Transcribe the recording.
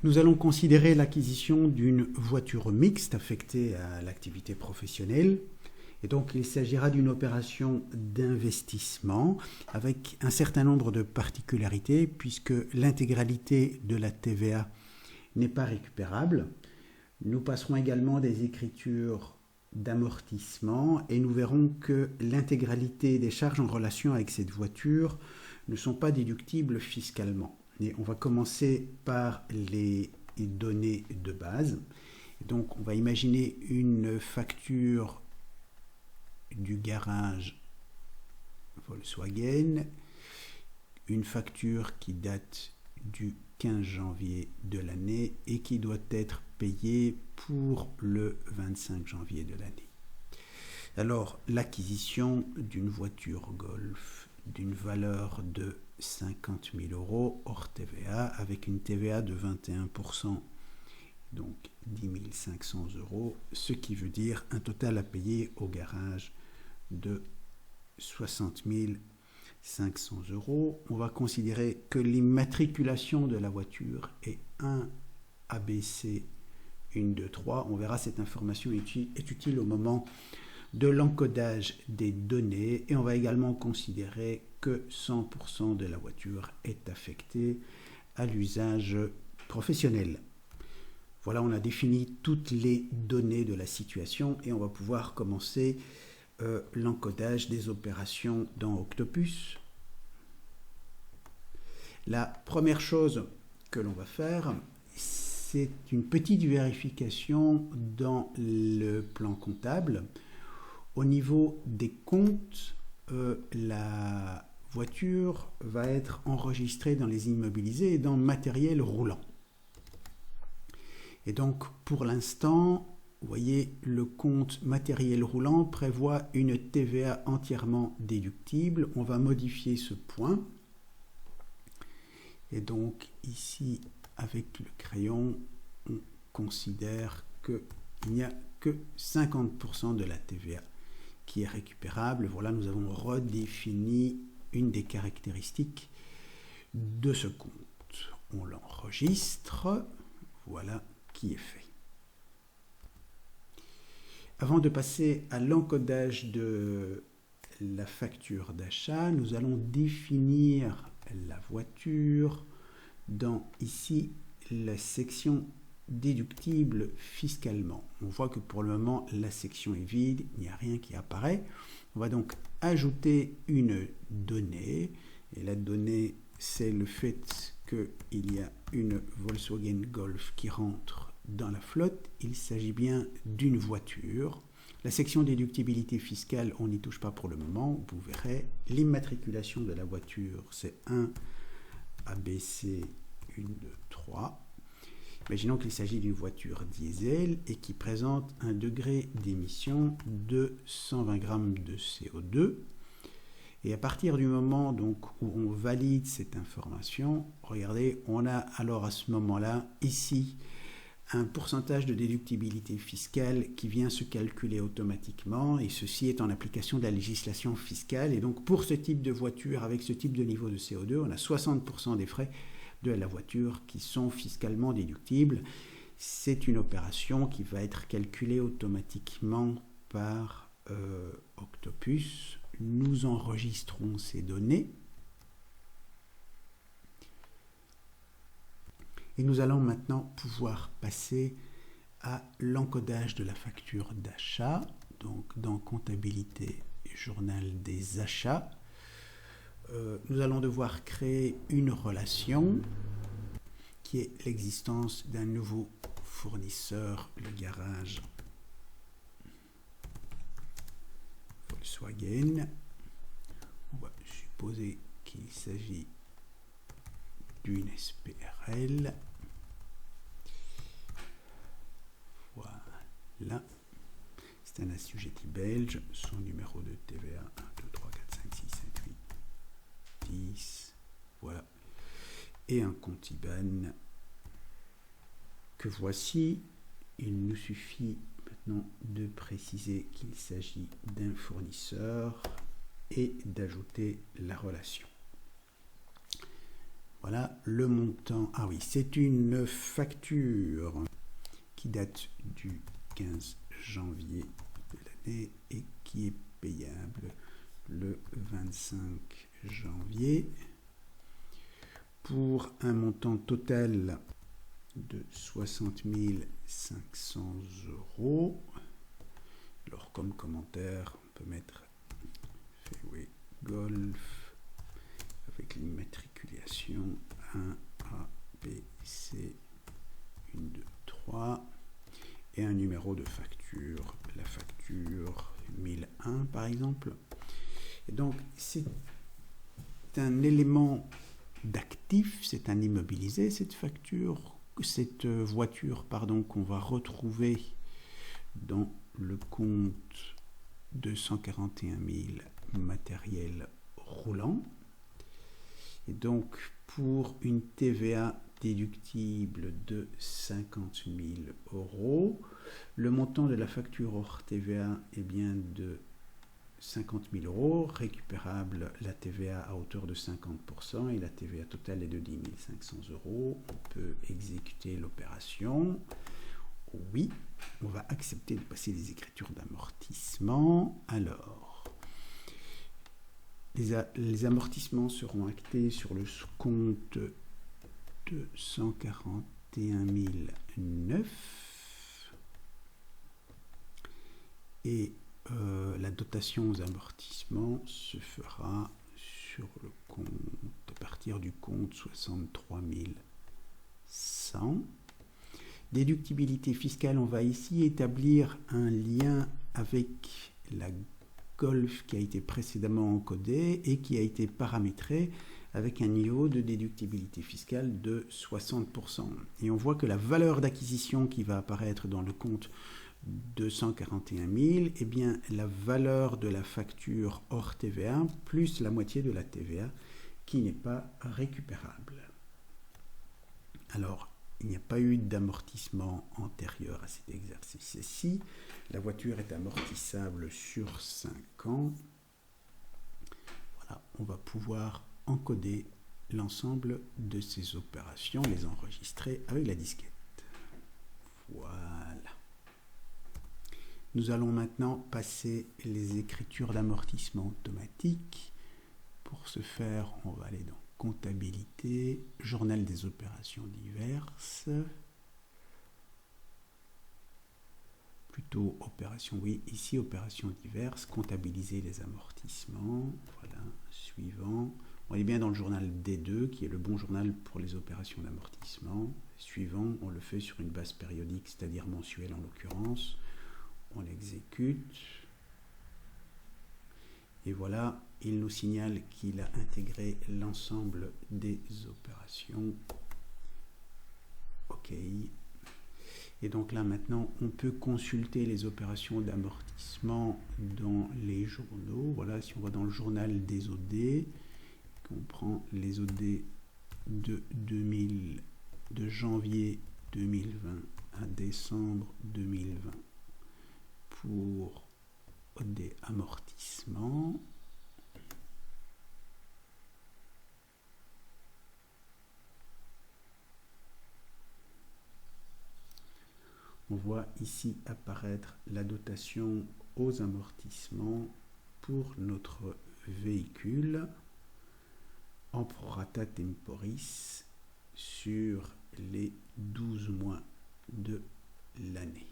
Nous allons considérer l'acquisition d'une voiture mixte affectée à l'activité professionnelle. Et donc, il s'agira d'une opération d'investissement avec un certain nombre de particularités puisque l'intégralité de la TVA n'est pas récupérable. Nous passerons également des écritures d'amortissement et nous verrons que l'intégralité des charges en relation avec cette voiture ne sont pas déductibles fiscalement. Et on va commencer par les données de base. Donc on va imaginer une facture du garage Volkswagen, une facture qui date du 15 janvier de l'année et qui doit être payée pour le 25 janvier de l'année. Alors, l'acquisition d'une voiture Golf d'une valeur de 50 000 euros hors TVA avec une TVA de 21%, donc 10 500 euros, ce qui veut dire un total à payer au garage de 60 500 euros. On va considérer que l'immatriculation de la voiture est 1 ABC 123. On verra cette information est utile au moment de l'encodage des données et on va également considérer que 100% de la voiture est affectée à l'usage professionnel. Voilà, on a défini toutes les données de la situation et on va pouvoir commencer l'encodage des opérations dans Octopus. La première chose que l'on va faire, c'est une petite vérification dans le plan comptable. Au niveau des comptes, la voiture va être enregistrée dans les immobilisés et dans matériel roulant. Et donc, pour l'instant, vous voyez, le compte matériel roulant prévoit une TVA entièrement déductible. On va modifier ce point. Et donc, ici, avec le crayon, on considère qu'il n'y a que 50% de la TVA qui est récupérable. Voilà, nous avons redéfini une des caractéristiques de ce compte. On l'enregistre. Voilà qui est fait. Avant de passer à l'encodage de la facture d'achat, nous allons définir la voiture dans ici la section déductible fiscalement. On voit que pour le moment la section est vide, il n'y a rien qui apparaît. On va donc ajouter une donnée et la donnée c'est le fait qu'il y a une Volkswagen Golf qui rentre dans la flotte. Il s'agit bien d'une voiture. La section déductibilité fiscale, on n'y touche pas pour le moment. Vous verrez, l'immatriculation de la voiture, c'est 1 ABC 1, 2, 3. Imaginons qu'il s'agit d'une voiture diesel et qui présente un degré d'émission de 120 grammes de CO2. Et à partir du moment donc, où on valide cette information, regardez, on a alors à ce moment-là, ici, un pourcentage de déductibilité fiscale qui vient se calculer automatiquement et ceci est en application de la législation fiscale. Et donc pour ce type de voiture, avec ce type de niveau de CO2, on a 60% des frais de la voiture qui sont fiscalement déductibles. C'est une opération qui va être calculée automatiquement par Octopus. Nous enregistrons ces données. Et nous allons maintenant pouvoir passer à l'encodage de la facture d'achat. Donc dans comptabilité, journal des achats, nous allons devoir créer une relation qui est l'existence d'un nouveau fournisseur, le garage Volkswagen. On va supposer qu'il s'agit d'une SPRL. Voilà. C'est un assujetti belge. Son numéro de TVA 1, 2, 3, 4, 5, 6, 7, 8, 10. Voilà. Et un compte IBAN que voici. Il nous suffit maintenant de préciser qu'il s'agit d'un fournisseur et d'ajouter la relation. Voilà le montant. Ah oui, c'est une facture qui date du 15 janvier de l'année et qui est payable le 25 janvier pour un montant total de 60 500 euros. Alors comme commentaire, on peut mettre Fairway Golf avec l'immatriculation 1 A B C 1 2 3 et un numéro de facture, la facture 1001 par exemple. Et donc c'est un élément d'actif, c'est un immobilisé, cette voiture qu'on va retrouver dans le compte 241 000 matériel roulant. Et donc pour une TVA déductible de 50 000 euros, le montant de la facture hors TVA est bien de 50 000 euros, récupérable la TVA à hauteur de 50% et la TVA totale est de 10 500 euros. On peut exécuter l'opération. Oui, on va accepter de passer les écritures d'amortissement. Alors, les amortissements seront actés sur le compte 241 009 et la dotation aux amortissements se fera sur le compte, à partir du compte 63 100. Déductibilité fiscale, on va ici établir un lien avec la Golf qui a été précédemment encodée et qui a été paramétrée avec un niveau de déductibilité fiscale de 60%. Et on voit que la valeur d'acquisition qui va apparaître dans le compte 241 000, eh bien, la valeur de la facture hors TVA plus la moitié de la TVA qui n'est pas récupérable. Alors, il n'y a pas eu d'amortissement antérieur à cet exercice-ci. La voiture est amortissable sur 5 ans. Voilà, on va pouvoir encoder l'ensemble de ces opérations, les enregistrer avec la disquette. Voilà. Nous allons maintenant passer les écritures d'amortissement automatique. Pour ce faire, on va aller dans comptabilité, journal des opérations diverses, plutôt opération, oui, ici opérations diverses, comptabiliser les amortissements, voilà, suivant. On est bien dans le journal D2 qui est le bon journal pour les opérations d'amortissement. Suivant, on le fait sur une base périodique, c'est-à-dire mensuelle en l'occurrence. On l'exécute. Et voilà, il nous signale qu'il a intégré l'ensemble des opérations. OK. Et donc là, maintenant, on peut consulter les opérations d'amortissement dans les journaux. Voilà, si on va dans le journal des OD, qu'on prend les OD de janvier 2020 à décembre 2020 pour des amortissements. On voit ici apparaître la dotation aux amortissements pour notre véhicule en prorata temporis sur les 12 mois de l'année.